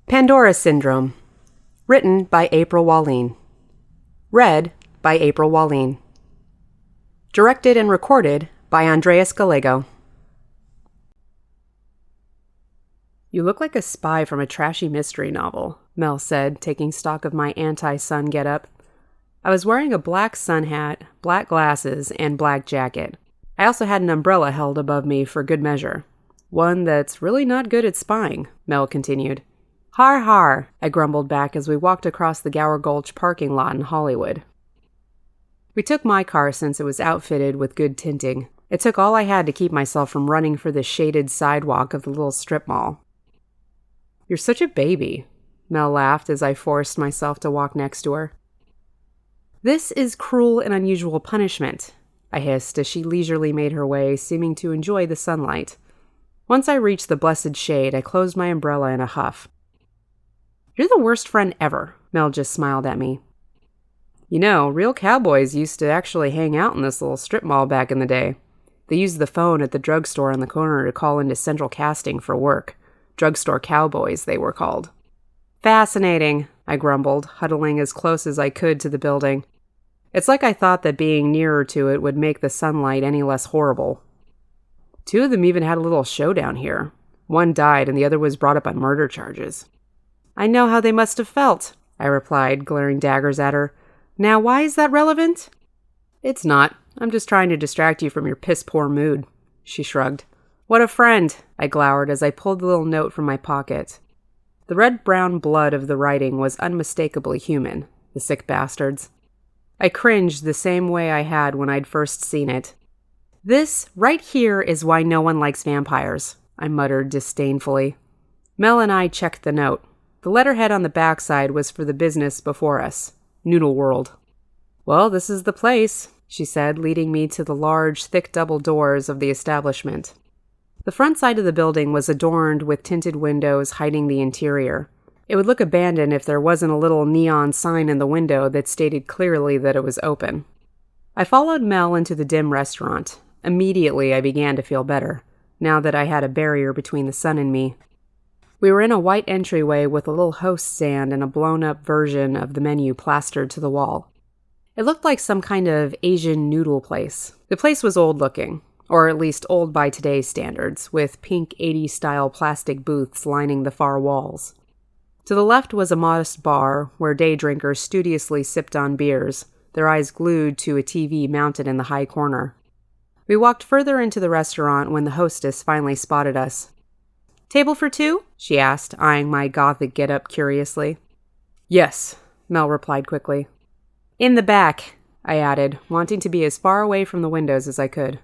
Pandora Syndrome. Written by April Walleen. Read by April Walleen. Directed and recorded by Andreas Gallego. "You look like a spy from a trashy mystery novel," Mel said, taking stock of my anti-sun getup. I was wearing a black sun hat, black glasses, and black jacket. I also had an umbrella held above me for good measure. "One that's really not good at spying," Mel continued. "Har har," I grumbled back as we walked across the Gower Gulch parking lot in Hollywood. We took my car since it was outfitted with good tinting. It took all I had to keep myself from running for the shaded sidewalk of the little strip mall. "You're such a baby," Mel laughed as I forced myself to walk next to her. "This is cruel and unusual punishment," I hissed as she leisurely made her way, seeming to enjoy the sunlight. Once I reached the blessed shade, I closed my umbrella in a huff. "You're the worst friend ever," Mel just smiled at me. "You know, real cowboys used to actually hang out in this little strip mall back in the day. They used the phone at the drugstore on the corner to call into central casting for work. Drugstore cowboys, they were called." "Fascinating," I grumbled, huddling as close as I could to the building. It's like I thought that being nearer to it would make the sunlight any less horrible. "Two of them even had a little showdown here. One died and the other was brought up on murder charges." "I know how they must have felt," I replied, glaring daggers at her. "Now, why is that relevant?" "It's not. I'm just trying to distract you from your piss-poor mood," she shrugged. "What a friend," I glowered as I pulled the little note from my pocket. The red-brown blood of the writing was unmistakably human, the sick bastards. I cringed the same way I had when I'd first seen it. "This, right here, is why no one likes vampires," I muttered disdainfully. Mel and I checked the note. The letterhead on the backside was for the business before us, Noodle World. "Well, this is the place," she said, leading me to the large, thick double doors of the establishment. The front side of the building was adorned with tinted windows hiding the interior. It would look abandoned if there wasn't a little neon sign in the window that stated clearly that it was open. I followed Mel into the dim restaurant. Immediately, I began to feel better, now that I had a barrier between the sun and me. We were in a white entryway with a little host stand and a blown-up version of the menu plastered to the wall. It looked like some kind of Asian noodle place. The place was old-looking, or at least old by today's standards, with pink 80s-style plastic booths lining the far walls. To the left was a modest bar where day drinkers studiously sipped on beers, their eyes glued to a TV mounted in the high corner. We walked further into the restaurant when the hostess finally spotted us. "Table for two?" she asked, eyeing my gothic getup curiously. "Yes," Mel replied quickly. "In the back," I added, wanting to be as far away from the windows as I could.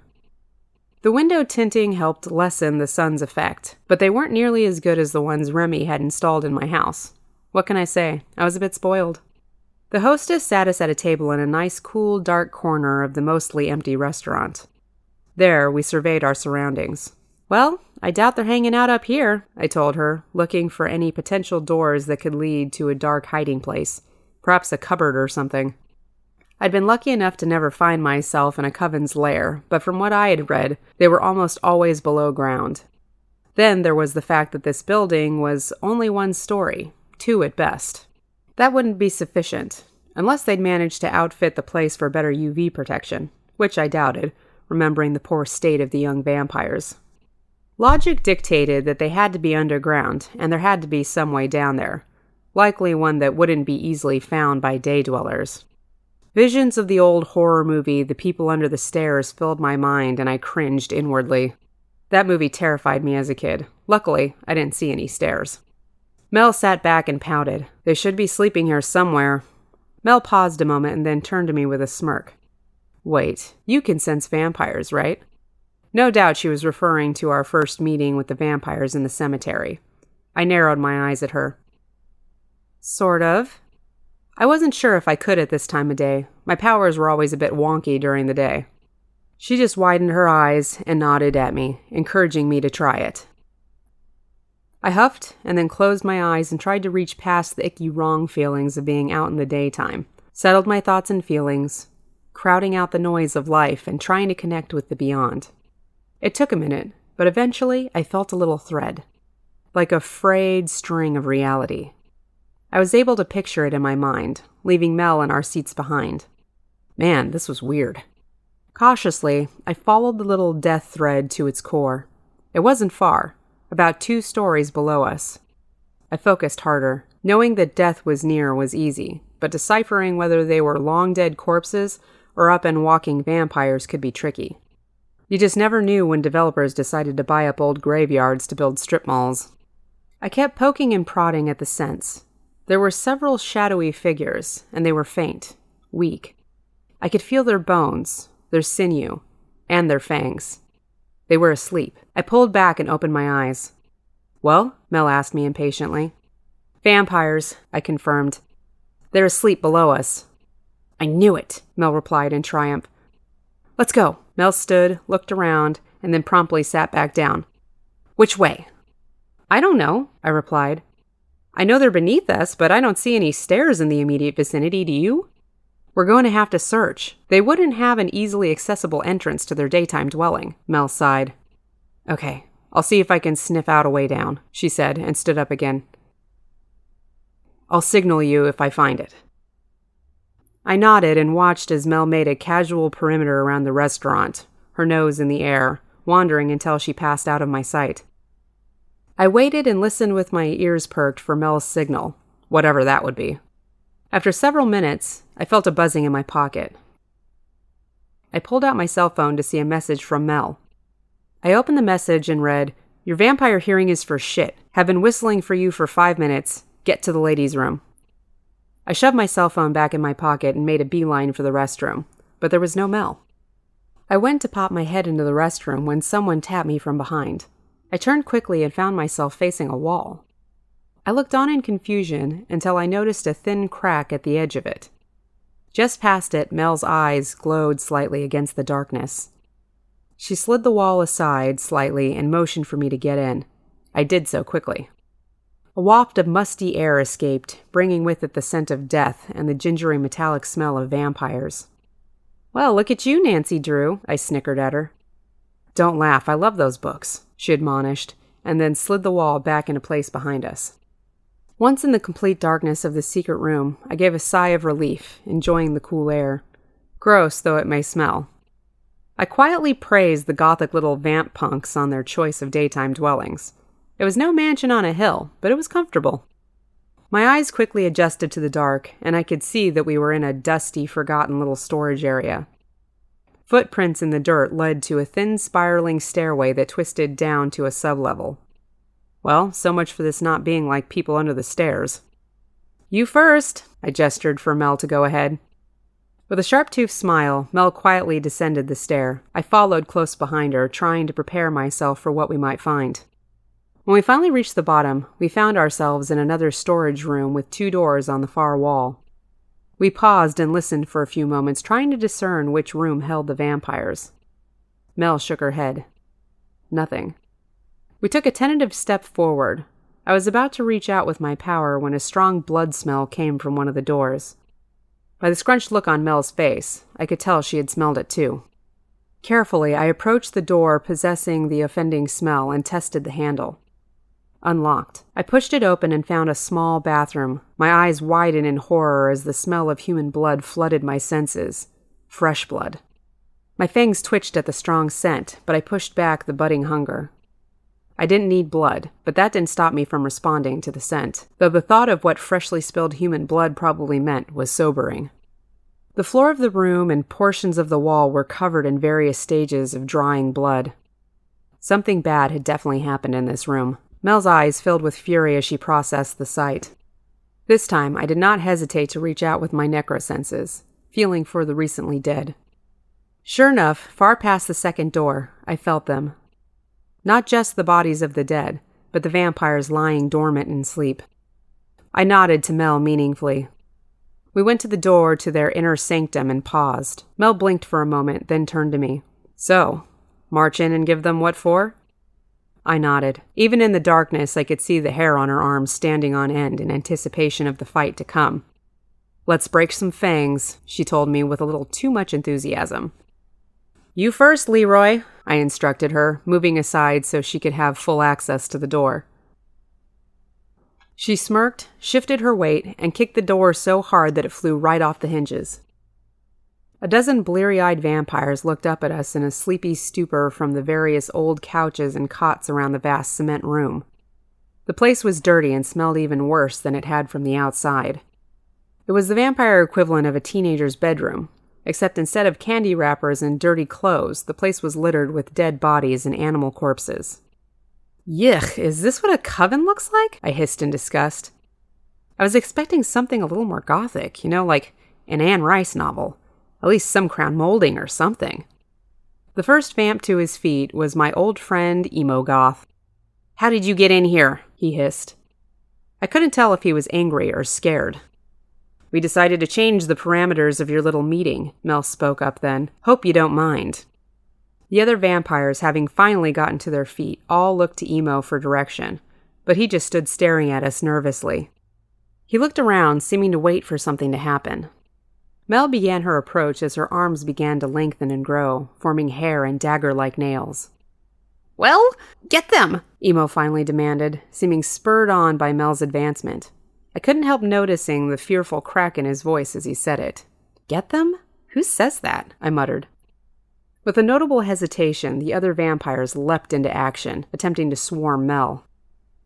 The window tinting helped lessen the sun's effect, but they weren't nearly as good as the ones Remy had installed in my house. What can I say? I was a bit spoiled. The hostess sat us at a table in a nice, cool, dark corner of the mostly empty restaurant. There, we surveyed our surroundings. "Well, I doubt they're hanging out up here," I told her, looking for any potential doors that could lead to a dark hiding place, perhaps a cupboard or something. I'd been lucky enough to never find myself in a coven's lair, but from what I had read, they were almost always below ground. Then there was the fact that this building was only one story, two at best. That wouldn't be sufficient, unless they'd managed to outfit the place for better UV protection, which I doubted, remembering the poor state of the young vampires. Logic dictated that they had to be underground, and there had to be some way down there, likely one that wouldn't be easily found by day dwellers. Visions of the old horror movie The People Under the Stairs filled my mind, and I cringed inwardly. That movie terrified me as a kid. Luckily, I didn't see any stairs. Mel sat back and pouted. "They should be sleeping here somewhere." Mel paused a moment and then turned to me with a smirk. "Wait, you can sense vampires, right?" No doubt she was referring to our first meeting with the vampires in the cemetery. I narrowed my eyes at her. "Sort of." I wasn't sure if I could at this time of day. My powers were always a bit wonky during the day. She just widened her eyes and nodded at me, encouraging me to try it. I huffed and then closed my eyes and tried to reach past the icky wrong feelings of being out in the daytime, settled my thoughts and feelings, crowding out the noise of life and trying to connect with the beyond. It took a minute, but eventually I felt a little thread. like a frayed string of reality. I was able to picture it in my mind, leaving Mel in our seats behind. Man, this was weird. Cautiously, I followed the little death thread to its core. It wasn't far, about 2 stories below us. I focused harder. Knowing that death was near was easy, but deciphering whether they were long-dead corpses or up-and-walking vampires could be tricky. You just never knew when developers decided to buy up old graveyards to build strip malls. I kept poking and prodding at the scents. There were several shadowy figures, and they were faint, weak. I could feel their bones, their sinew, and their fangs. They were asleep. I pulled back and opened my eyes. "Well?" Mel asked me impatiently. "Vampires," I confirmed. "They're asleep below us." "I knew it," Mel replied in triumph. "Let's go." Mel stood, looked around, and then promptly sat back down. "Which way?" "I don't know," I replied. "I know they're beneath us, but I don't see any stairs in the immediate vicinity, do you?" "We're going to have to search. They wouldn't have an easily accessible entrance to their daytime dwelling," Mel sighed. "Okay, I'll see if I can sniff out a way down," she said, and stood up again. "I'll signal you if I find it." I nodded and watched as Mel made a casual perimeter around the restaurant, her nose in the air, wandering until she passed out of my sight. I waited and listened with my ears perked for Mel's signal, whatever that would be. After several minutes, I felt a buzzing in my pocket. I pulled out my cell phone to see a message from Mel. I opened the message and read, "Your vampire hearing is for shit. Have been whistling for you for 5 minutes. Get to the ladies' room." I shoved my cell phone back in my pocket and made a beeline for the restroom, but there was no Mel. I went to pop my head into the restroom when someone tapped me from behind. I turned quickly and found myself facing a wall. I looked on in confusion until I noticed a thin crack at the edge of it. Just past it, Mel's eyes glowed slightly against the darkness. She slid the wall aside slightly and motioned for me to get in. I did so quickly. A waft of musty air escaped, bringing with it the scent of death and the gingery metallic smell of vampires. "Well, look at you, Nancy Drew," I snickered at her. "Don't laugh, I love those books," she admonished, and then slid the wall back into place behind us. Once in the complete darkness of the secret room, I gave a sigh of relief, enjoying the cool air. Gross though it may smell. I quietly praised the gothic little vamp punks on their choice of daytime dwellings. It was no mansion on a hill, but it was comfortable. My eyes quickly adjusted to the dark, and I could see that we were in a dusty, forgotten little storage area. Footprints in the dirt led to a thin, spiraling stairway that twisted down to a sublevel. Well, so much for this not being like people under the stairs. "You first," I gestured for Mel to go ahead. With a sharp-toothed smile, Mel quietly descended the stair. I followed close behind her, trying to prepare myself for what we might find. When we finally reached the bottom, we found ourselves in another storage room with 2 doors on the far wall. We paused and listened for a few moments, trying to discern which room held the vampires. Mel shook her head. Nothing. We took a tentative step forward. I was about to reach out with my power when a strong blood smell came from one of the doors. By the scrunched look on Mel's face, I could tell she had smelled it too. Carefully, I approached the door possessing the offending smell and tested the handle. Unlocked. I pushed it open and found a small bathroom. My eyes widened in horror as the smell of human blood flooded my senses. Fresh blood. My fangs twitched at the strong scent, but I pushed back the budding hunger. I didn't need blood, but that didn't stop me from responding to the scent, though the thought of what freshly spilled human blood probably meant was sobering. The floor of the room and portions of the wall were covered in various stages of drying blood. Something bad had definitely happened in this room. Mel's eyes filled with fury as she processed the sight. This time, I did not hesitate to reach out with my necrosenses, feeling for the recently dead. Sure enough, far past the second door, I felt them. Not just the bodies of the dead, but the vampires lying dormant in sleep. I nodded to Mel meaningfully. We went to the door to their inner sanctum and paused. Mel blinked for a moment, then turned to me. "So, march in and give them what for?" I nodded. Even in the darkness, I could see the hair on her arms standing on end in anticipation of the fight to come. "Let's break some fangs," she told me with a little too much enthusiasm. "You first, Leroy," I instructed her, moving aside so she could have full access to the door. She smirked, shifted her weight, and kicked the door so hard that it flew right off the hinges. A dozen bleary-eyed vampires looked up at us in a sleepy stupor from the various old couches and cots around the vast cement room. The place was dirty and smelled even worse than it had from the outside. It was the vampire equivalent of a teenager's bedroom, except instead of candy wrappers and dirty clothes, the place was littered with dead bodies and animal corpses. Yuck, is this what a coven looks like? I hissed in disgust. I was expecting something a little more gothic, like an Anne Rice novel. At least some crown molding or something. The first vamp to his feet was my old friend, Emo Goth. "How did you get in here?" he hissed. I couldn't tell if he was angry or scared. "We decided to change the parameters of your little meeting," Mel spoke up then. "Hope you don't mind." The other vampires, having finally gotten to their feet, all looked to Emo for direction, but he just stood staring at us nervously. He looked around, seeming to wait for something to happen. Mel began her approach as her arms began to lengthen and grow, forming hair and dagger-like nails. "Well, get them!" Emo finally demanded, seeming spurred on by Mel's advancement. I couldn't help noticing the fearful crack in his voice as he said it. "Get them? Who says that?" I muttered. With a notable hesitation, the other vampires leapt into action, attempting to swarm Mel.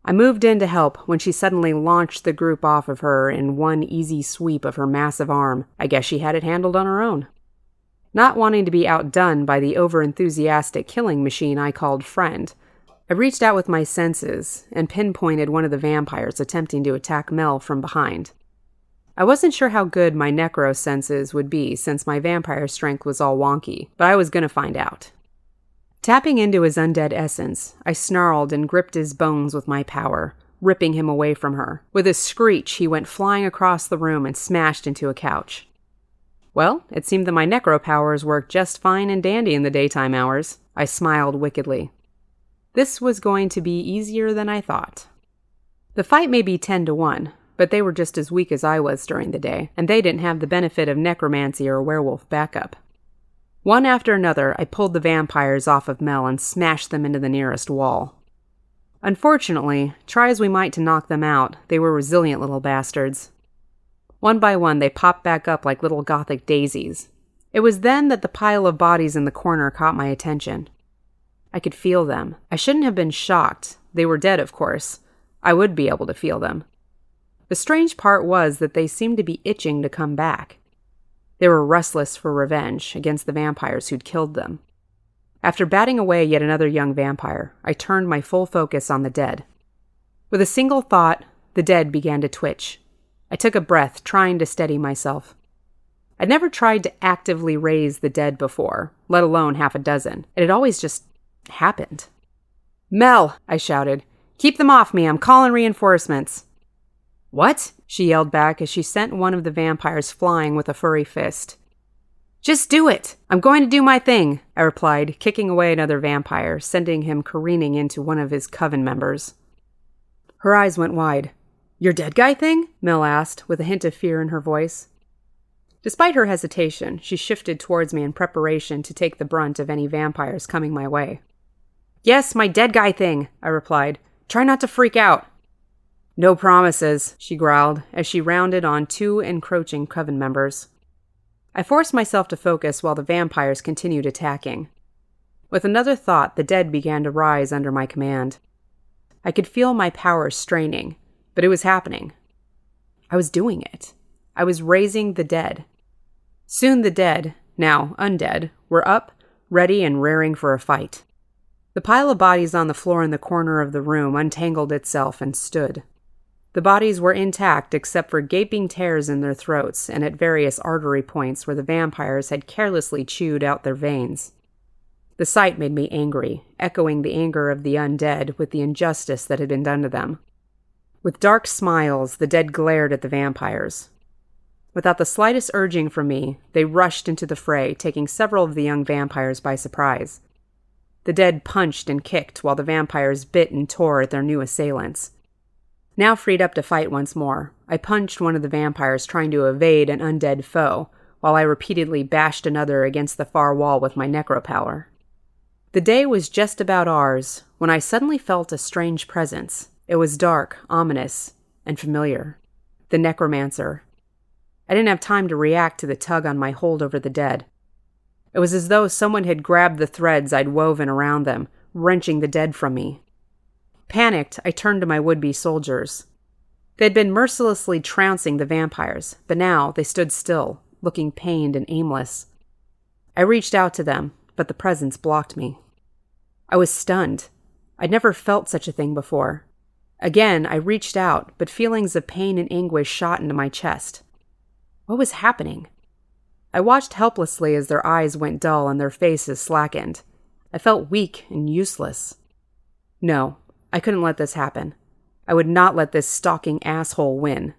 I moved in to help when she suddenly launched the group off of her in one easy sweep of her massive arm. I guess she had it handled on her own. Not wanting to be outdone by the over-enthusiastic killing machine I called friend, I reached out with my senses and pinpointed one of the vampires attempting to attack Mel from behind. I wasn't sure how good my necro senses would be since my vampire strength was all wonky, but I was going to find out. Tapping into his undead essence, I snarled and gripped his bones with my power, ripping him away from her. With a screech, he went flying across the room and smashed into a couch. Well, it seemed that my necro powers worked just fine and dandy in the daytime hours. I smiled wickedly. This was going to be easier than I thought. The fight may be 10-1, but they were just as weak as I was during the day, and they didn't have the benefit of necromancy or werewolf backup. One after another, I pulled the vampires off of Mel and smashed them into the nearest wall. Unfortunately, try as we might to knock them out, they were resilient little bastards. One by one, they popped back up like little gothic daisies. It was then that the pile of bodies in the corner caught my attention. I could feel them. I shouldn't have been shocked. They were dead, of course. I would be able to feel them. The strange part was that they seemed to be itching to come back. They were restless for revenge against the vampires who'd killed them. After batting away yet another young vampire, I turned my full focus on the dead. With a single thought, the dead began to twitch. I took a breath, trying to steady myself. I'd never tried to actively raise the dead before, let alone half a dozen. It had always just happened. "Mel!" I shouted. "Keep them off me, I'm calling reinforcements." "What?" she yelled back as she sent one of the vampires flying with a furry fist. "Just do it! I'm going to do my thing," I replied, kicking away another vampire, sending him careening into one of his coven members. Her eyes went wide. "Your dead guy thing?" Mel asked, with a hint of fear in her voice. Despite her hesitation, she shifted towards me in preparation to take the brunt of any vampires coming my way. "Yes, my dead guy thing," I replied. "Try not to freak out." "No promises," she growled, as she rounded on two encroaching coven members. I forced myself to focus while the vampires continued attacking. With another thought, the dead began to rise under my command. I could feel my power straining, but it was happening. I was doing it. I was raising the dead. Soon the dead, now undead, were up, ready and raring for a fight. The pile of bodies on the floor in the corner of the room untangled itself and stood. The bodies were intact except for gaping tears in their throats and at various artery points where the vampires had carelessly chewed out their veins. The sight made me angry, echoing the anger of the undead with the injustice that had been done to them. With dark smiles, the dead glared at the vampires. Without the slightest urging from me, they rushed into the fray, taking several of the young vampires by surprise. The dead punched and kicked while the vampires bit and tore at their new assailants. Now freed up to fight once more, I punched one of the vampires trying to evade an undead foe, while I repeatedly bashed another against the far wall with my necropower. The day was just about ours, when I suddenly felt a strange presence. It was dark, ominous, and familiar. The necromancer. I didn't have time to react to the tug on my hold over the dead. It was as though someone had grabbed the threads I'd woven around them, wrenching the dead from me. Panicked, I turned to my would-be soldiers. They had been mercilessly trouncing the vampires, but now they stood still, looking pained and aimless. I reached out to them, but the presence blocked me. I was stunned. I'd never felt such a thing before. Again, I reached out, but feelings of pain and anguish shot into my chest. What was happening? I watched helplessly as their eyes went dull and their faces slackened. I felt weak and useless. No, I couldn't let this happen. I would not let this stalking asshole win.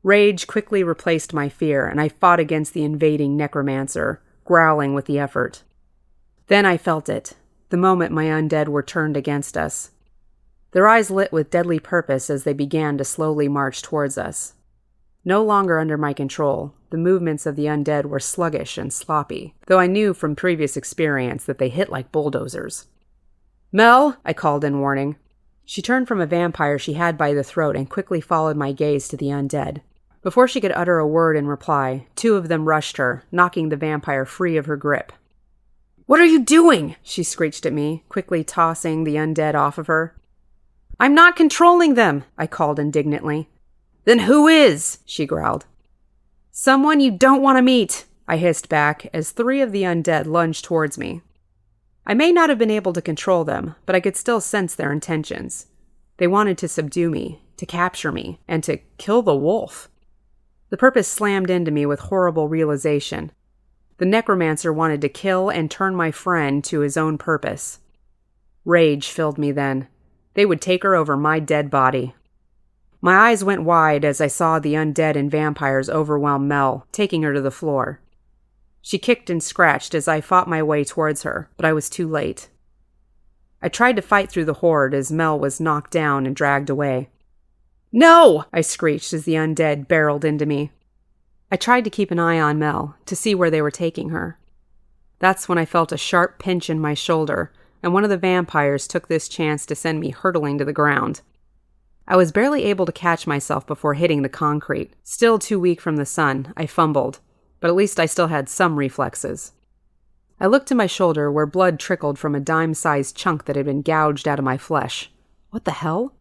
Rage quickly replaced my fear, and I fought against the invading necromancer, growling with the effort. Then I felt it, the moment my undead were turned against us. Their eyes lit with deadly purpose as they began to slowly march towards us. No longer under my control, the movements of the undead were sluggish and sloppy, though I knew from previous experience that they hit like bulldozers. "Mel!" I called in warning. She turned from a vampire she had by the throat and quickly followed my gaze to the undead. Before she could utter a word in reply, 2 of them rushed her, knocking the vampire free of her grip. "What are you doing?" she screeched at me, quickly tossing the undead off of her. "I'm not controlling them," I called indignantly. "Then who is?" she growled. "Someone you don't want to meet," I hissed back as 3 of the undead lunged towards me. I may not have been able to control them, but I could still sense their intentions. They wanted to subdue me, to capture me, and to kill the wolf. The purpose slammed into me with horrible realization. The necromancer wanted to kill and turn my friend to his own purpose. Rage filled me then. They would take her over my dead body. My eyes went wide as I saw the undead and vampires overwhelm Mel, taking her to the floor. She kicked and scratched as I fought my way towards her, but I was too late. I tried to fight through the horde as Mel was knocked down and dragged away. "No!" I screeched as the undead barreled into me. I tried to keep an eye on Mel, to see where they were taking her. That's when I felt a sharp pinch in my shoulder, and one of the vampires took this chance to send me hurtling to the ground. I was barely able to catch myself before hitting the concrete. Still too weak from the sun, I fumbled, but at least I still had some reflexes. I looked to my shoulder where blood trickled from a dime-sized chunk that had been gouged out of my flesh. What the hell?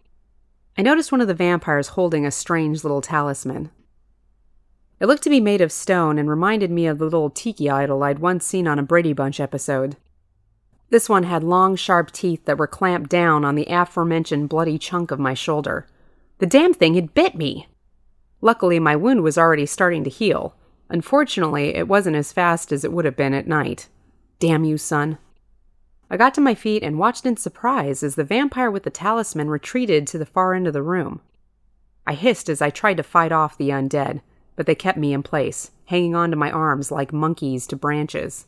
I noticed one of the vampires holding a strange little talisman. It looked to be made of stone and reminded me of the little tiki idol I'd once seen on a Brady Bunch episode. This one had long, sharp teeth that were clamped down on the aforementioned bloody chunk of my shoulder. The damn thing had bit me! Luckily, my wound was already starting to heal. Unfortunately, it wasn't as fast as it would have been at night. Damn you, son. I got to my feet and watched in surprise as the vampire with the talisman retreated to the far end of the room. I hissed as I tried to fight off the undead, but they kept me in place, hanging onto my arms like monkeys to branches.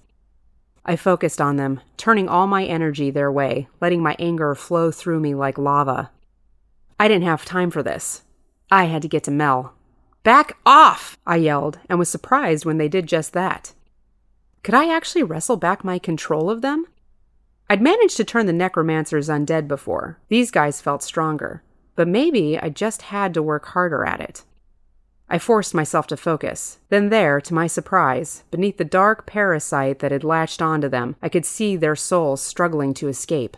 I focused on them, turning all my energy their way, letting my anger flow through me like lava. I didn't have time for this. I had to get to Mel. "Back off!" I yelled, and was surprised when they did just that. Could I actually wrestle back my control of them? I'd managed to turn the necromancers undead before. These guys felt stronger, but maybe I just had to work harder at it. I forced myself to focus. Then there, to my surprise, beneath the dark parasite that had latched onto them, I could see their souls struggling to escape.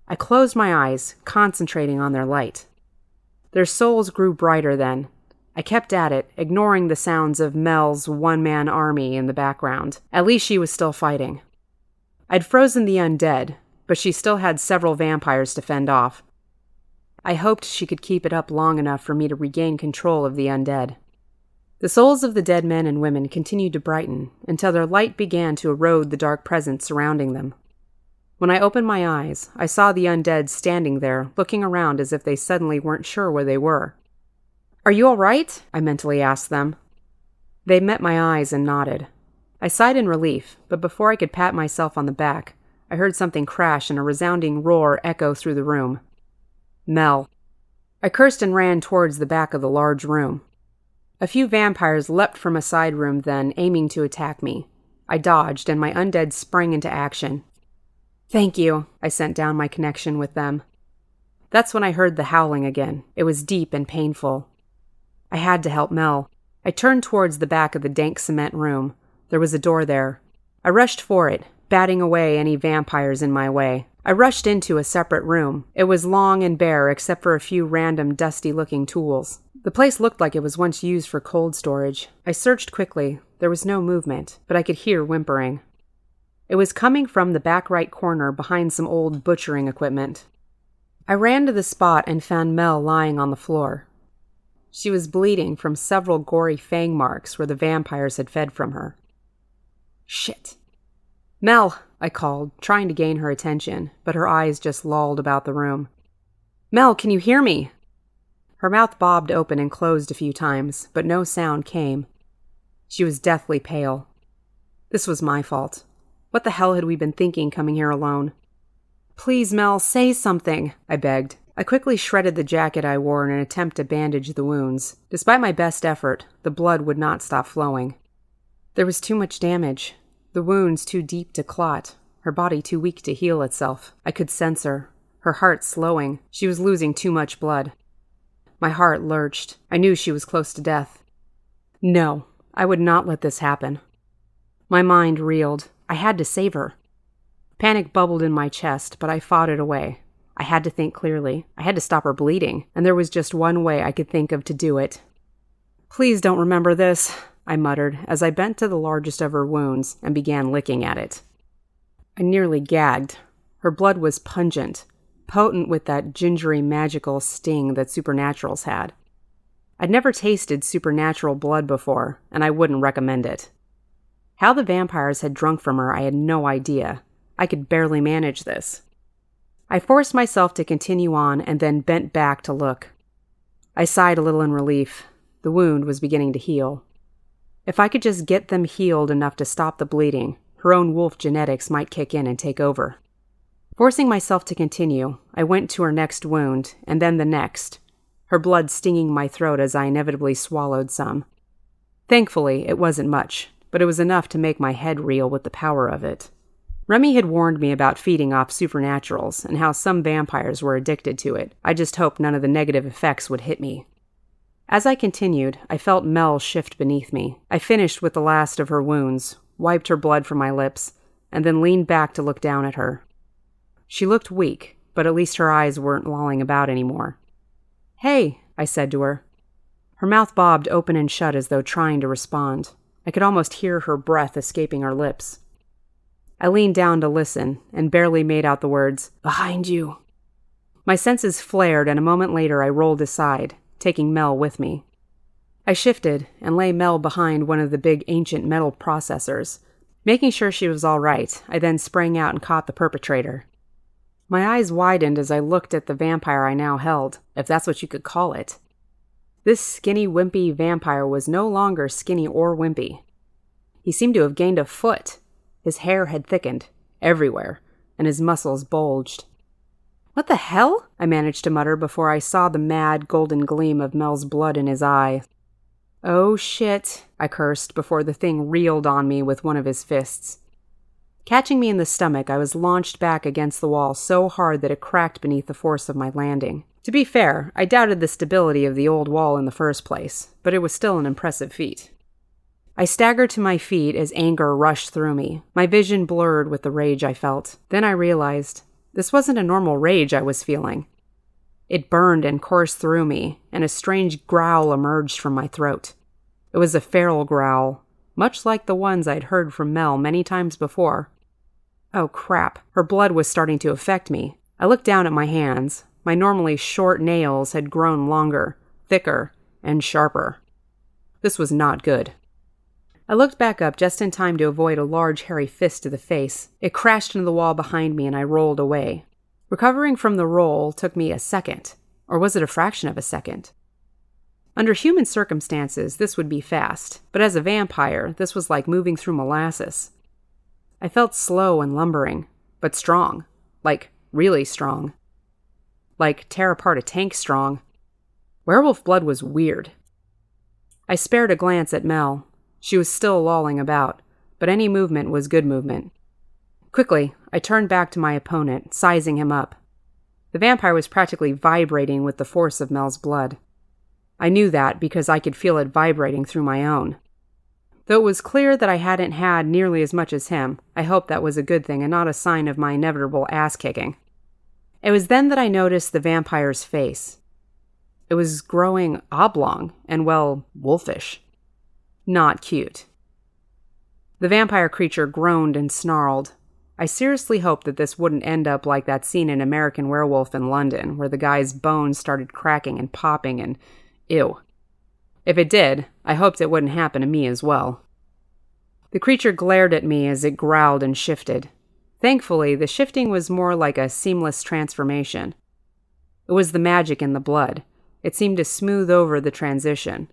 I closed my eyes, concentrating on their light. Their souls grew brighter then. I kept at it, ignoring the sounds of Mel's one-man army in the background. At least she was still fighting. I'd frozen the undead, but she still had several vampires to fend off. I hoped she could keep it up long enough for me to regain control of the undead. The souls of the dead men and women continued to brighten until their light began to erode the dark presence surrounding them. When I opened my eyes, I saw the undead standing there, looking around as if they suddenly weren't sure where they were. "Are you all right?" I mentally asked them. They met my eyes and nodded. I sighed in relief, but before I could pat myself on the back, I heard something crash and a resounding roar echo through the room. Mel. I cursed and ran towards the back of the large room. A few vampires leapt from a side room then, aiming to attack me. I dodged, and my undead sprang into action. "Thank you," I sent down my connection with them. That's when I heard the howling again. It was deep and painful. I had to help Mel. I turned towards the back of the dank cement room. There was a door there. I rushed for it, batting away any vampires in my way. I rushed into a separate room. It was long and bare except for a few random dusty-looking tools. The place looked like it was once used for cold storage. I searched quickly. There was no movement, but I could hear whimpering. It was coming from the back right corner behind some old butchering equipment. I ran to the spot and found Mel lying on the floor. She was bleeding from several gory fang marks where the vampires had fed from her. Shit. Mel, I called, trying to gain her attention, but her eyes just lolled about the room. Mel, can you hear me? Her mouth bobbed open and closed a few times, but no sound came. She was deathly pale. This was my fault. What the hell had we been thinking coming here alone? Please, Mel, say something, I begged. I quickly shredded the jacket I wore in an attempt to bandage the wounds. Despite my best effort, the blood would not stop flowing. There was too much damage. The wounds too deep to clot. Her body too weak to heal itself. I could sense her. Her heart slowing. She was losing too much blood. My heart lurched. I knew she was close to death. No, I would not let this happen. My mind reeled. I had to save her. Panic bubbled in my chest, but I fought it away. I had to think clearly. I had to stop her bleeding, and there was just one way I could think of to do it. Please don't remember this, I muttered as I bent to the largest of her wounds and began licking at it. I nearly gagged. Her blood was pungent, potent with that gingery magical sting that supernaturals had. I'd never tasted supernatural blood before, and I wouldn't recommend it. How the vampires had drunk from her, I had no idea. I could barely manage this. I forced myself to continue on and then bent back to look. I sighed a little in relief. The wound was beginning to heal. If I could just get them healed enough to stop the bleeding, her own wolf genetics might kick in and take over. Forcing myself to continue, I went to her next wound, and then the next, her blood stinging my throat as I inevitably swallowed some. Thankfully, it wasn't much, but it was enough to make my head reel with the power of it. Remy had warned me about feeding off supernaturals and how some vampires were addicted to it. I just hoped none of the negative effects would hit me. As I continued, I felt Mel shift beneath me. I finished with the last of her wounds, wiped her blood from my lips, and then leaned back to look down at her. She looked weak, but at least her eyes weren't lolling about anymore. Hey, I said to her. Her mouth bobbed open and shut as though trying to respond. I could almost hear her breath escaping her lips. I leaned down to listen and barely made out the words, "Behind you." My senses flared, and a moment later I rolled aside, taking Mel with me. I shifted and lay Mel behind one of the big ancient metal processors. Making sure she was all right, I then sprang out and caught the perpetrator. My eyes widened as I looked at the vampire I now held, if that's what you could call it. This skinny, wimpy vampire was no longer skinny or wimpy. He seemed to have gained a foot. His hair had thickened, everywhere, and his muscles bulged. "What the hell?" I managed to mutter before I saw the mad, golden gleam of Mel's blood in his eye. "Oh shit," I cursed before the thing reeled on me with one of his fists. Catching me in the stomach, I was launched back against the wall so hard that it cracked beneath the force of my landing. To be fair, I doubted the stability of the old wall in the first place, but it was still an impressive feat. I staggered to my feet as anger rushed through me, my vision blurred with the rage I felt. Then I realized this wasn't a normal rage I was feeling. It burned and coursed through me, and a strange growl emerged from my throat. It was a feral growl, much like the ones I'd heard from Mel many times before. Oh crap, her blood was starting to affect me. I looked down at my hands. My normally short nails had grown longer, thicker, and sharper. This was not good. I looked back up just in time to avoid a large hairy fist to the face. It crashed into the wall behind me and I rolled away. Recovering from the roll took me a second, or was it a fraction of a second? Under human circumstances, this would be fast, but as a vampire, this was like moving through molasses. I felt slow and lumbering, but strong, like really strong. Like tear apart a tank strong. Werewolf blood was weird. I spared a glance at Mel. She was still lolling about, but any movement was good movement. Quickly, I turned back to my opponent, sizing him up. The vampire was practically vibrating with the force of Mel's blood. I knew that because I could feel it vibrating through my own. Though it was clear that I hadn't had nearly as much as him, I hoped that was a good thing and not a sign of my inevitable ass-kicking. It was then that I noticed the vampire's face. It was growing oblong and, well, wolfish. Not cute. The vampire creature groaned and snarled. I seriously hoped that this wouldn't end up like that scene in American Werewolf in London, where the guy's bones started cracking and popping and ew. If it did, I hoped it wouldn't happen to me as well. The creature glared at me as it growled and shifted. Thankfully, the shifting was more like a seamless transformation. It was the magic in the blood. It seemed to smooth over the transition.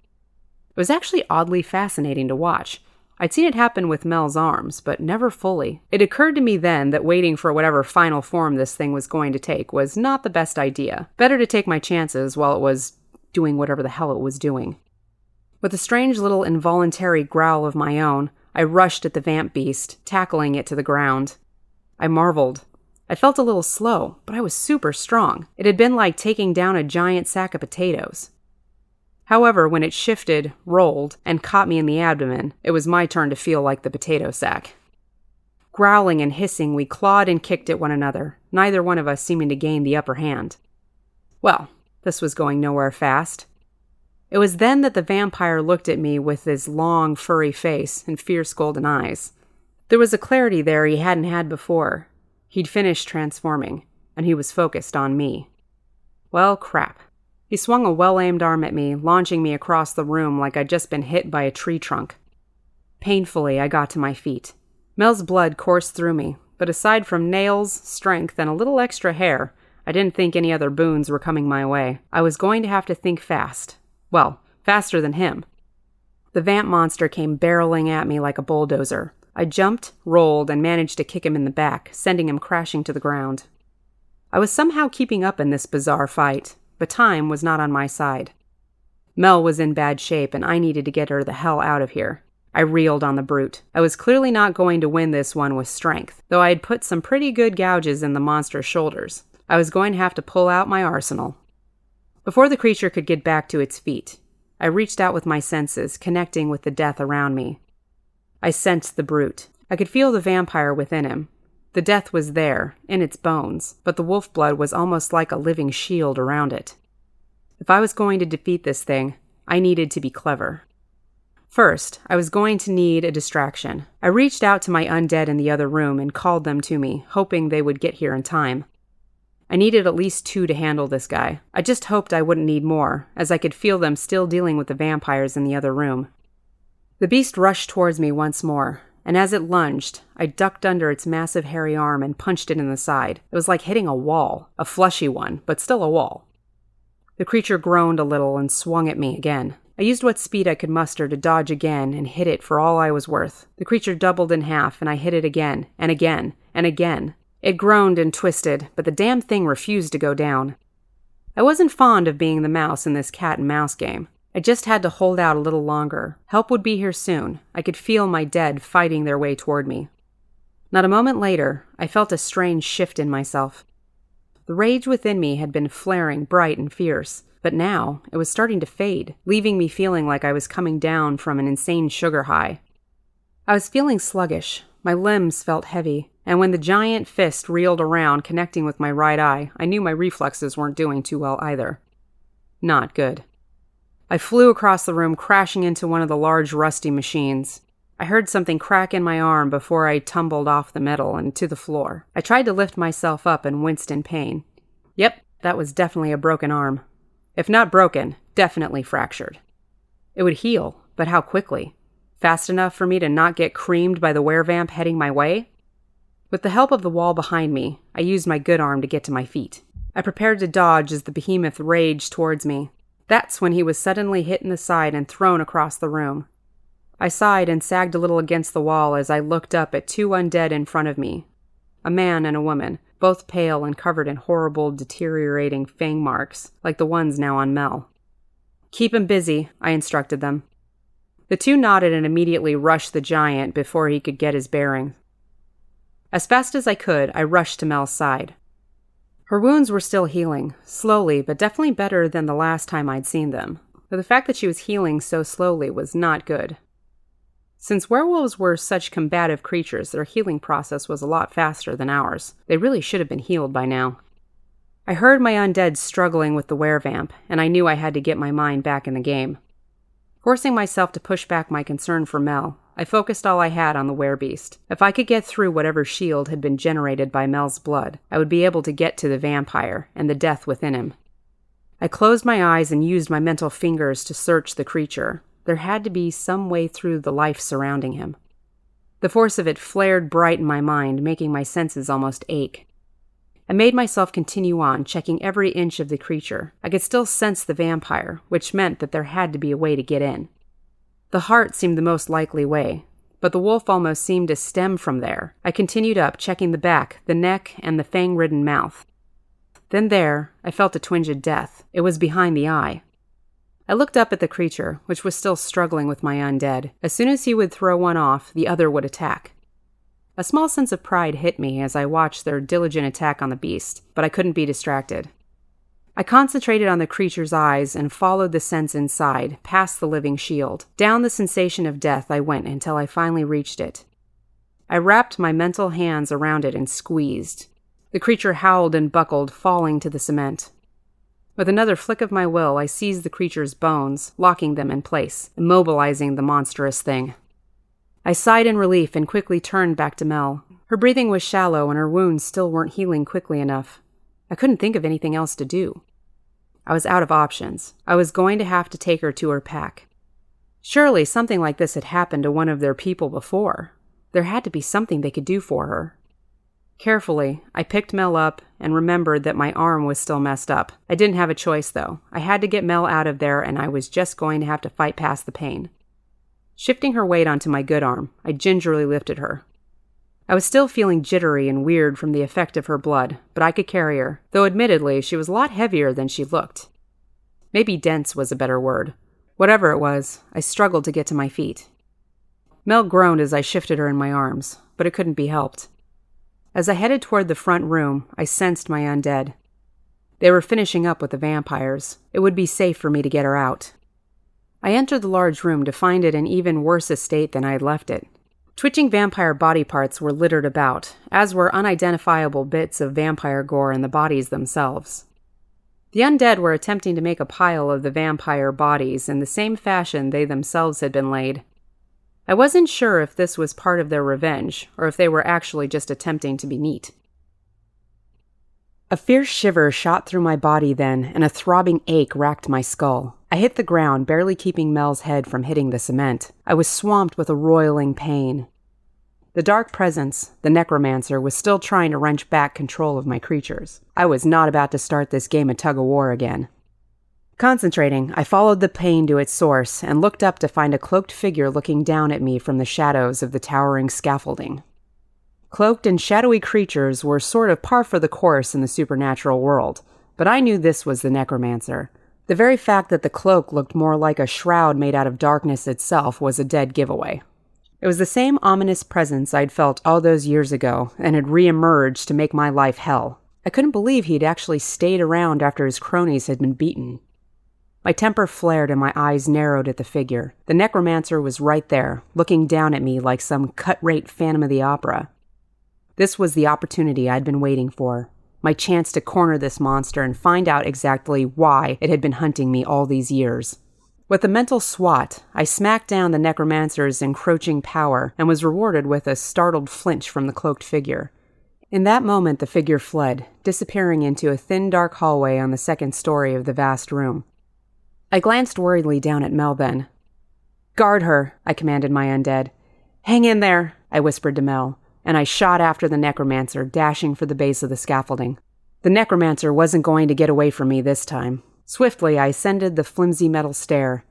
It was actually oddly fascinating to watch. I'd seen it happen with Mel's arms, but never fully. It occurred to me then that waiting for whatever final form this thing was going to take was not the best idea. Better to take my chances while it was doing whatever the hell it was doing. With a strange little involuntary growl of my own, I rushed at the vamp beast, tackling it to the ground. I marveled. I felt a little slow, but I was super strong. It had been like taking down a giant sack of potatoes. However, when it shifted, rolled, and caught me in the abdomen, it was my turn to feel like the potato sack. Growling and hissing, we clawed and kicked at one another, neither one of us seeming to gain the upper hand. Well, this was going nowhere fast. It was then that the vampire looked at me with his long, furry face and fierce golden eyes. There was a clarity there he hadn't had before. He'd finished transforming, and he was focused on me. Well, crap. He swung a well-aimed arm at me, launching me across the room like I'd just been hit by a tree trunk. Painfully, I got to my feet. Mel's blood coursed through me, but aside from nails, strength, and a little extra hair, I didn't think any other boons were coming my way. I was going to have to think fast. Well, faster than him. The vamp monster came barreling at me like a bulldozer. I jumped, rolled, and managed to kick him in the back, sending him crashing to the ground. I was somehow keeping up in this bizarre fight, but time was not on my side. Mel was in bad shape, and I needed to get her the hell out of here. I reeled on the brute. I was clearly not going to win this one with strength, though I had put some pretty good gouges in the monster's shoulders. I was going to have to pull out my arsenal. Before the creature could get back to its feet, I reached out with my senses, connecting with the death around me. I sensed the brute. I could feel the vampire within him. The death was there, in its bones, but the wolf blood was almost like a living shield around it. If I was going to defeat this thing, I needed to be clever. First, I was going to need a distraction. I reached out to my undead in the other room and called them to me, hoping they would get here in time. I needed at least 2 to handle this guy. I just hoped I wouldn't need more, as I could feel them still dealing with the vampires in the other room. The beast rushed towards me once more, and as it lunged, I ducked under its massive hairy arm and punched it in the side. It was like hitting a wall, a fleshy one, but still a wall. The creature groaned a little and swung at me again. I used what speed I could muster to dodge again and hit it for all I was worth. The creature doubled in half, and I hit it again, and again, and again. It groaned and twisted, but the damn thing refused to go down. I wasn't fond of being the mouse in this cat-and-mouse game. I just had to hold out a little longer. Help would be here soon. I could feel my dead fighting their way toward me. Not a moment later, I felt a strange shift in myself. The rage within me had been flaring bright and fierce, but now it was starting to fade, leaving me feeling like I was coming down from an insane sugar high. I was feeling sluggish. My limbs felt heavy, and when the giant fist reeled around, connecting with my right eye, I knew my reflexes weren't doing too well either. Not good. I flew across the room, crashing into one of the large rusty machines. I heard something crack in my arm before I tumbled off the metal and to the floor. I tried to lift myself up and winced in pain. Yep, that was definitely a broken arm. If not broken, definitely fractured. It would heal, but how quickly? Fast enough for me to not get creamed by the werevamp heading my way? With the help of the wall behind me, I used my good arm to get to my feet. I prepared to dodge as the behemoth raged towards me. That's when he was suddenly hit in the side and thrown across the room. I sighed and sagged a little against the wall as I looked up at 2 undead in front of me. A man and a woman, both pale and covered in horrible, deteriorating fang marks, like the ones now on Mel. "Keep him busy," I instructed them. The 2 nodded and immediately rushed the giant before he could get his bearings. As fast as I could, I rushed to Mel's side. Her wounds were still healing, slowly, but definitely better than the last time I'd seen them. But the fact that she was healing so slowly was not good. Since werewolves were such combative creatures, their healing process was a lot faster than ours. They really should have been healed by now. I heard my undead struggling with the werevamp, and I knew I had to get my mind back in the game. Forcing myself to push back my concern for Mel, I focused all I had on the werebeast. If I could get through whatever shield had been generated by Mel's blood, I would be able to get to the vampire and the death within him. I closed my eyes and used my mental fingers to search the creature. There had to be some way through the life surrounding him. The force of it flared bright in my mind, making my senses almost ache. I made myself continue on, checking every inch of the creature. I could still sense the vampire, which meant that there had to be a way to get in. The heart seemed the most likely way, but the wolf almost seemed to stem from there. I continued up, checking the back, the neck, and the fang-ridden mouth. Then there, I felt a twinge of death. It was behind the eye. I looked up at the creature, which was still struggling with my undead. As soon as he would throw one off, the other would attack. A small sense of pride hit me as I watched their diligent attack on the beast, but I couldn't be distracted. I concentrated on the creature's eyes and followed the sense inside, past the living shield. Down the sensation of death I went until I finally reached it. I wrapped my mental hands around it and squeezed. The creature howled and buckled, falling to the cement. With another flick of my will, I seized the creature's bones, locking them in place, immobilizing the monstrous thing. I sighed in relief and quickly turned back to Mel. Her breathing was shallow and her wounds still weren't healing quickly enough. I couldn't think of anything else to do. I was out of options. I was going to have to take her to her pack. Surely something like this had happened to one of their people before. There had to be something they could do for her. Carefully, I picked Mel up and remembered that my arm was still messed up. I didn't have a choice, though. I had to get Mel out of there, and I was just going to have to fight past the pain. Shifting her weight onto my good arm, I gingerly lifted her. I was still feeling jittery and weird from the effect of her blood, but I could carry her, though admittedly she was a lot heavier than she looked. Maybe dense was a better word. Whatever it was, I struggled to get to my feet. Mel groaned as I shifted her in my arms, but it couldn't be helped. As I headed toward the front room, I sensed my undead. They were finishing up with the vampires. It would be safe for me to get her out. I entered the large room to find it in even worse a state than I had left it. Twitching vampire body parts were littered about, as were unidentifiable bits of vampire gore in the bodies themselves. The undead were attempting to make a pile of the vampire bodies in the same fashion they themselves had been laid. I wasn't sure if this was part of their revenge, or if they were actually just attempting to be neat. A fierce shiver shot through my body then, and a throbbing ache racked my skull. I hit the ground, barely keeping Mel's head from hitting the cement. I was swamped with a roiling pain. The dark presence, the necromancer, was still trying to wrench back control of my creatures. I was not about to start this game of tug-of-war again. Concentrating, I followed the pain to its source and looked up to find a cloaked figure looking down at me from the shadows of the towering scaffolding. Cloaked and shadowy creatures were sort of par for the course in the supernatural world, but I knew this was the necromancer. The very fact that the cloak looked more like a shroud made out of darkness itself was a dead giveaway. It was the same ominous presence I'd felt all those years ago and had re-emerged to make my life hell. I couldn't believe he'd actually stayed around after his cronies had been beaten. My temper flared and my eyes narrowed at the figure. The necromancer was right there, looking down at me like some cut-rate Phantom of the Opera. This was the opportunity I'd been waiting for. My chance to corner this monster and find out exactly why it had been hunting me all these years. With a mental swat, I smacked down the necromancer's encroaching power and was rewarded with a startled flinch from the cloaked figure. In that moment, the figure fled, disappearing into a thin, dark hallway on the second story of the vast room. I glanced worriedly down at Mel then. "Guard her," I commanded my undead. "Hang in there," I whispered to Mel, and I shot after the necromancer, dashing for the base of the scaffolding. The necromancer wasn't going to get away from me this time. Swiftly, I ascended the flimsy metal stair.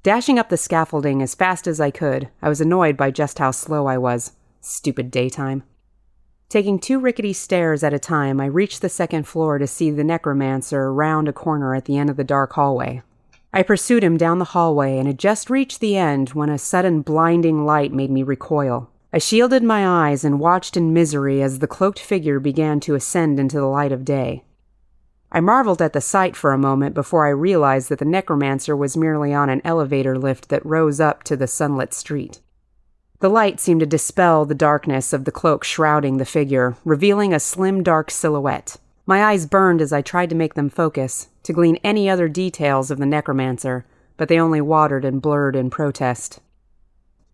Dashing up the scaffolding as fast as I could, I was annoyed by just how slow I was. Stupid daytime. Taking 2 rickety stairs at a time, I reached the second floor to see the necromancer round a corner at the end of the dark hallway. I pursued him down the hallway and had just reached the end when a sudden blinding light made me recoil. I shielded my eyes and watched in misery as the cloaked figure began to ascend into the light of day. I marveled at the sight for a moment before I realized that the necromancer was merely on an elevator lift that rose up to the sunlit street. The light seemed to dispel the darkness of the cloak shrouding the figure, revealing a slim, dark silhouette. My eyes burned as I tried to make them focus, to glean any other details of the necromancer, but they only watered and blurred in protest.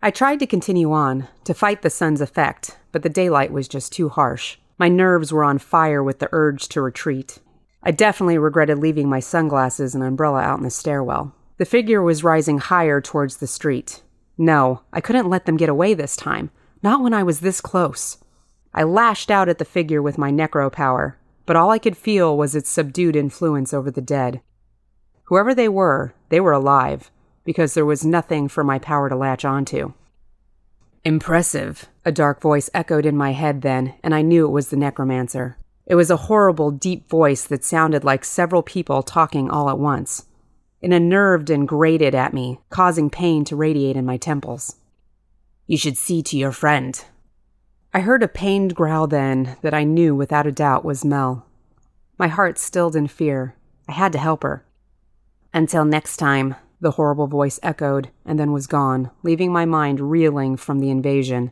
I tried to continue on, to fight the sun's effect, but the daylight was just too harsh. My nerves were on fire with the urge to retreat. I definitely regretted leaving my sunglasses and umbrella out in the stairwell. The figure was rising higher towards the street. No, I couldn't let them get away this time, not when I was this close. I lashed out at the figure with my necro power, but all I could feel was its subdued influence over the dead. Whoever they were alive, because there was nothing for my power to latch onto. Impressive, a dark voice echoed in my head then, and I knew it was the necromancer. It was a horrible, deep voice that sounded like several people talking all at once. It unnerved and grated at me, causing pain to radiate in my temples. You should see to your friend. I heard a pained growl then that I knew without a doubt was Mel. My heart stilled in fear. I had to help her. Until next time, the horrible voice echoed, and then was gone, leaving my mind reeling from the invasion.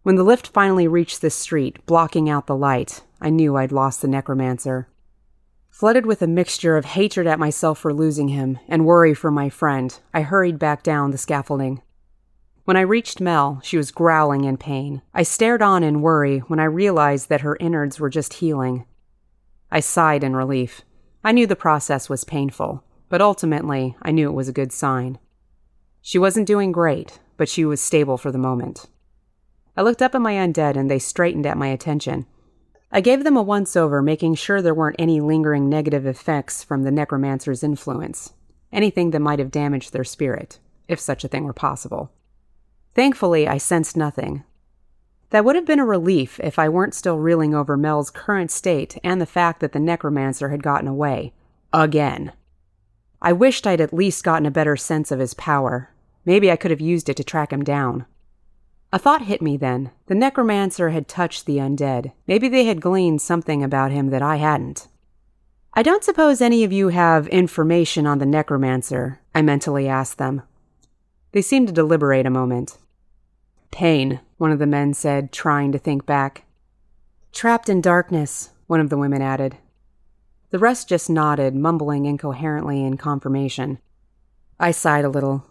When the lift finally reached the street, blocking out the light, I knew I'd lost the necromancer. Flooded with a mixture of hatred at myself for losing him and worry for my friend, I hurried back down the scaffolding. When I reached Mel, she was growling in pain. I stared on in worry when I realized that her innards were just healing. I sighed in relief. I knew the process was painful, but ultimately, I knew it was a good sign. She wasn't doing great, but she was stable for the moment. I looked up at my undead and they straightened at my attention. I gave them a once-over, making sure there weren't any lingering negative effects from the necromancer's influence, anything that might have damaged their spirit, if such a thing were possible. Thankfully, I sensed nothing. That would have been a relief if I weren't still reeling over Mel's current state and the fact that the necromancer had gotten away. Again. I wished I'd at least gotten a better sense of his power. Maybe I could have used it to track him down. A thought hit me then. The necromancer had touched the undead. Maybe they had gleaned something about him that I hadn't. I don't suppose any of you have information on the necromancer, I mentally asked them. They seemed to deliberate a moment. Pain, one of the men said, trying to think back. Trapped in darkness, one of the women added. The rest just nodded, mumbling incoherently in confirmation. I sighed a little.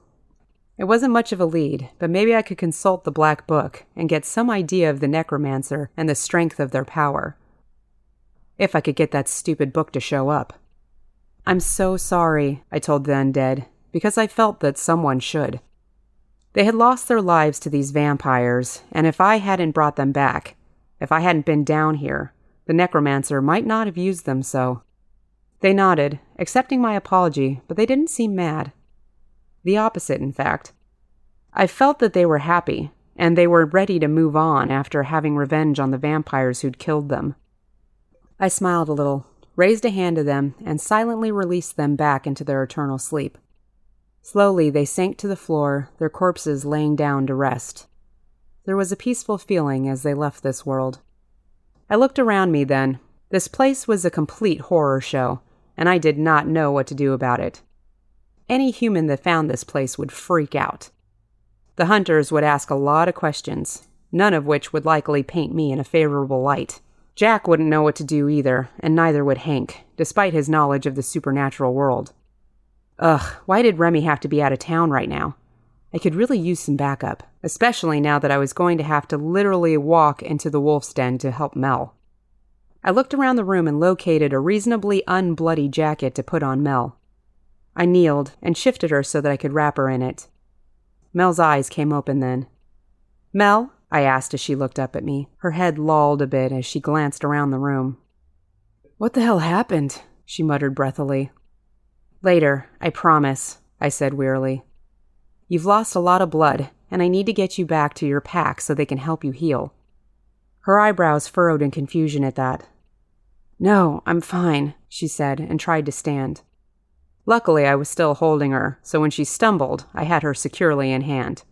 It wasn't much of a lead, but maybe I could consult the Black Book and get some idea of the necromancer and the strength of their power. If I could get that stupid book to show up. I'm so sorry, I told the undead, because I felt that someone should. They had lost their lives to these vampires, and if I hadn't brought them back, if I hadn't been down here, the necromancer might not have used them so. They nodded, accepting my apology, but they didn't seem mad. The opposite, in fact. I felt that they were happy, and they were ready to move on after having revenge on the vampires who'd killed them. I smiled a little, raised a hand to them, and silently released them back into their eternal sleep. Slowly, they sank to the floor, their corpses laying down to rest. There was a peaceful feeling as they left this world. I looked around me then. This place was a complete horror show, and I did not know what to do about it. Any human that found this place would freak out. The hunters would ask a lot of questions, none of which would likely paint me in a favorable light. Jack wouldn't know what to do either, and neither would Hank, despite his knowledge of the supernatural world. Ugh, why did Remy have to be out of town right now? I could really use some backup, especially now that I was going to have to literally walk into the wolf's den to help Mel. I looked around the room and located a reasonably unbloody jacket to put on Mel. I kneeled and shifted her so that I could wrap her in it. Mel's eyes came open then. Mel? I asked as she looked up at me. Her head lolled a bit as she glanced around the room. What the hell happened? She muttered breathily. Later, I promise, I said wearily. You've lost a lot of blood, and I need to get you back to your pack so they can help you heal. Her eyebrows furrowed in confusion at that. No, I'm fine, she said, and tried to stand. Luckily, I was still holding her, so when she stumbled, I had her securely in hand.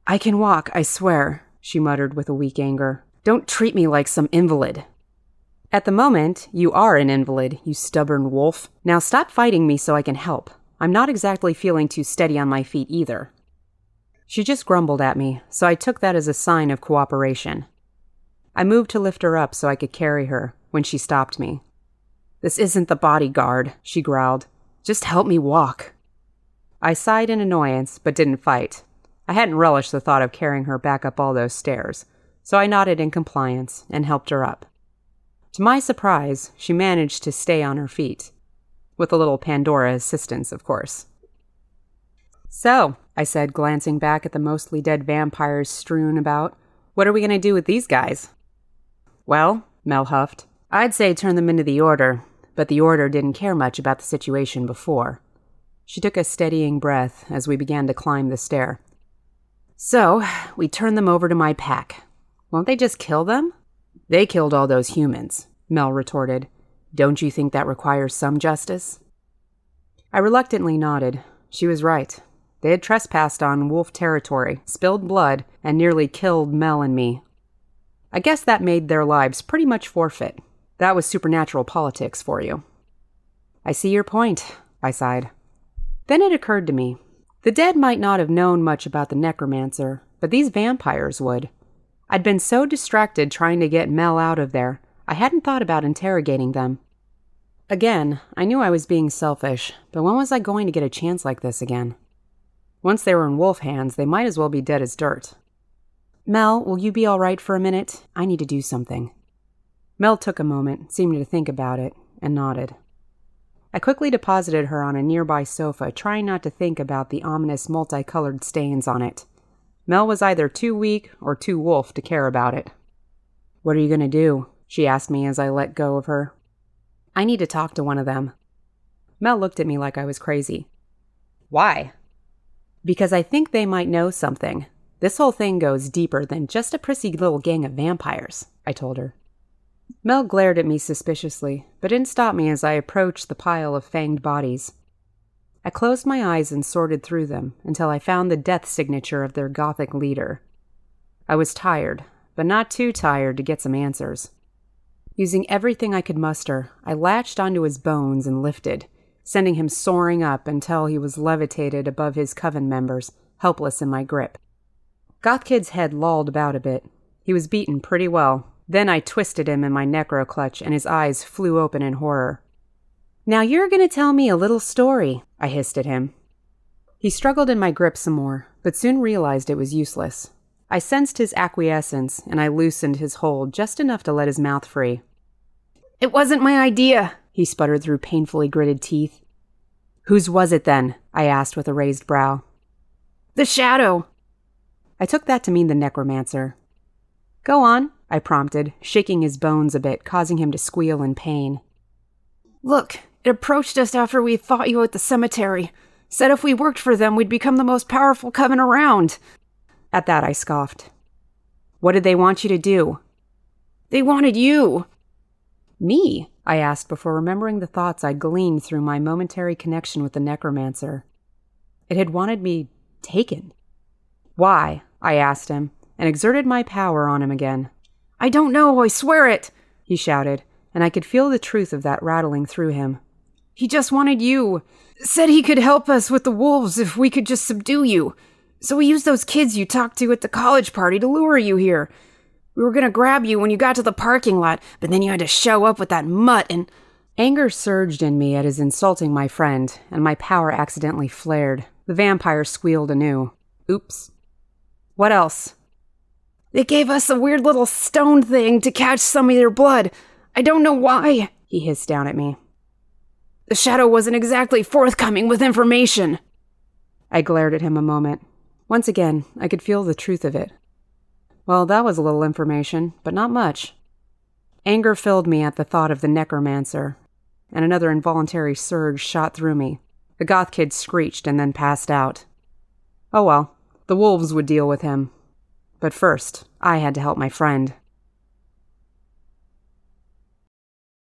"I can walk, I swear," she muttered with a weak anger. "Don't treat me like some invalid." "At the moment, you are an invalid, you stubborn wolf. Now stop fighting me so I can help. I'm not exactly feeling too steady on my feet either." She just grumbled at me, so I took that as a sign of cooperation. I moved to lift her up so I could carry her, when she stopped me. "This isn't the bodyguard," she growled. "Just help me walk." I sighed in annoyance, but didn't fight. I hadn't relished the thought of carrying her back up all those stairs, so I nodded in compliance and helped her up. To my surprise, she managed to stay on her feet. With a little Pandora assistance, of course. "So," I said, glancing back at the mostly dead vampires strewn about, "what are we going to do with these guys?" "Well," Mel huffed, "I'd say turn them into the Order, but the Order didn't care much about the situation before." She took a steadying breath as we began to climb the stair. "So, we turn them over to my pack. Won't they just kill them?" "They killed all those humans," Mel retorted. "Don't you think that requires some justice?" I reluctantly nodded. She was right. They had trespassed on wolf territory, spilled blood, and nearly killed Mel and me. I guess that made their lives pretty much forfeit. That was supernatural politics for you. "I see your point," I sighed. Then it occurred to me. The dead might not have known much about the necromancer, but these vampires would. I'd been so distracted trying to get Mel out of there, I hadn't thought about interrogating them. Again, I knew I was being selfish, but when was I going to get a chance like this again? Once they were in wolf hands, they might as well be dead as dirt. "Mel, will you be all right for a minute? I need to do something." Mel took a moment, seemed to think about it, and nodded. I quickly deposited her on a nearby sofa, trying not to think about the ominous multicolored stains on it. Mel was either too weak or too wolf to care about it. "What are you going to do?" she asked me as I let go of her. "I need to talk to one of them." Mel looked at me like I was crazy. "Why?" "Because I think they might know something. This whole thing goes deeper than just a prissy little gang of vampires," I told her. Mel glared at me suspiciously, but didn't stop me as I approached the pile of fanged bodies. I closed my eyes and sorted through them until I found the death signature of their gothic leader. I was tired, but not too tired to get some answers. Using everything I could muster, I latched onto his bones and lifted, sending him soaring up until he was levitated above his coven members, helpless in my grip. Gothkid's head lolled about a bit. He was beaten pretty well. Then I twisted him in my necro clutch, and his eyes flew open in horror. "Now you're going to tell me a little story," I hissed at him. He struggled in my grip some more, but soon realized it was useless. I sensed his acquiescence, and I loosened his hold just enough to let his mouth free. "It wasn't my idea," he sputtered through painfully gritted teeth. "Whose was it then?" I asked with a raised brow. "The shadow." I took that to mean the necromancer. "Go on," I prompted, shaking his bones a bit, causing him to squeal in pain. "Look, it approached us after we fought you at the cemetery. Said if we worked for them, we'd become the most powerful coven around." At that, I scoffed. "What did they want you to do?" "They wanted you." "Me?" I asked before remembering the thoughts I'd gleaned through my momentary connection with the necromancer. It had wanted me taken. "Why?" I asked him, and exerted my power on him again. "I don't know, I swear it," he shouted, and I could feel the truth of that rattling through him. "He just wanted you. Said he could help us with the wolves if we could just subdue you. So we used those kids you talked to at the college party to lure you here. We were going to grab you when you got to the parking lot, but then you had to show up with that mutt and—" Anger surged in me at his insulting my friend, and my power accidentally flared. The vampire squealed anew. "Oops." "What else?" "They gave us a weird little stone thing to catch some of their blood. I don't know why," he hissed down at me. "The shadow wasn't exactly forthcoming with information." I glared at him a moment. Once again, I could feel the truth of it. Well, that was a little information, but not much. Anger filled me at the thought of the necromancer, and another involuntary surge shot through me. The goth kid screeched and then passed out. Oh well, the wolves would deal with him. But first, I had to help my friend.